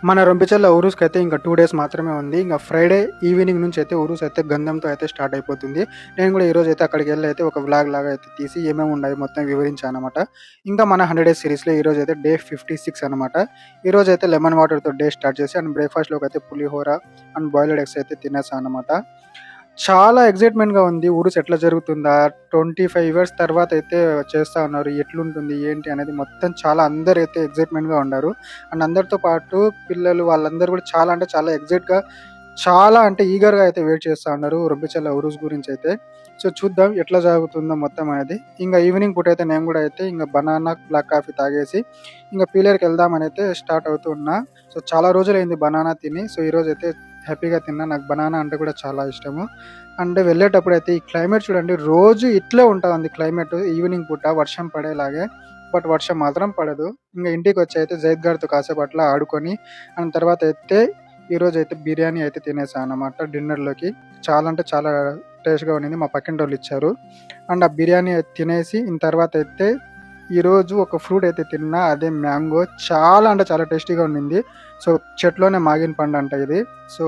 మన రొంపిచెర్ల ఉరూస్‌కైతే ఇంకా 2 డేస్ మాత్రమే ఉంది. ఇంక ఫ్రైడే ఈవినింగ్ నుంచి అయితే ఉరూస్ అయితే గంధంతో అయితే స్టార్ట్ అయిపోతుంది. నేను కూడా ఈరోజైతే అక్కడికెళ్ళి అయితే ఒక వ్లాగ్ లాగా అయితే తీసి ఏమేమి ఉన్నాయి మొత్తం వివరించాననమాట. ఇంకా మన 100 డేస్ సిరీస్‌లో ఈరోజైతే డే 56 అనమాట. ఈరోజైతే లెమన్ వాటర్‌తో డే స్టార్ట్ చేసి అండ్ బ్రేక్‌ఫాస్ట్‌లోకైతే పులిహోర అండ్ బాయిల్డ్ ఎగ్స్ అయితే తినేసాననమాట. చాలా ఎక్సైట్‌మెంట్‌గా ఉంది. ఉరుస్ ఎట్లా జరుగుతుందా? 25 ఇయర్స్ తర్వాత అయితే చేస్తా ఉన్నారు. ఎట్లుంటుంది? ఏంటి? అనేది మొత్తం చాలా అందరైతే ఎక్సైట్‌మెంట్‌గా ఉన్నారు. అండ్ అందరితో పాటు పిల్లలు వాళ్ళందరూ కూడా చాలా అంటే చాలా చాలా అంటే ఈగర్‌గా అయితే వెయిట్ చేస్తా ఉన్నారు. రొంపిచెర్ల ఉరుస్ గురించైతే. సో, చూద్దాం ఎట్లా సాగుతుందో మొత్తం అనేది. ఇంగ ఈవినింగ్ పూటైతే నేను గూడా అయితే ఇంగ బనానా బ్లాక్ కాఫీ తాగేసి ఇంగ పీలేరుకెళ్దామనైతే స్టార్ట్ అవుతూ ఉన్నా. సో, చాలా రోజులైంది బనానా తిని. సో, ఈరోజైతే హ్యాపీగా తిన్నా. నాకు బనానా అంటే కూడా చాలా ఇష్టము. అండ్ వెళ్ళేటప్పుడైతే ఈ క్లైమేట్ చూడండి రోజు ఇట్లే ఉంటా ఉంది క్లైమేట్ ఈవినింగ్ పూట వర్షం పడేలాగే. బట్ వర్షం మాత్రం పడదు. ఇంగ ఇంటికొచ్చి అయితే జైద్ గాడితో కాసేపు అట్లా ఆడుకొని అండ్ తర్వాతైతే ఈరోజైతే బిర్యానీ అయితే తినేసా అన్నమాట డిన్నర్‌లోకి. చాలా అంటే చాలా టేస్ట్‌గా ఉండింది. మా పక్కింటోళ్ళిచ్చారు. అండ్ ఆ బిర్యానీ తినేసి తర్వాతైతే ఈరోజు ఒక ఫ్రూట్ అయితే తిన్నా. అదే మ్యాంగో. చాలా అంటే చాలా టేస్టీగా ఉండింది. సో, చెట్లోనే మాగిన పండంట ఇది. సో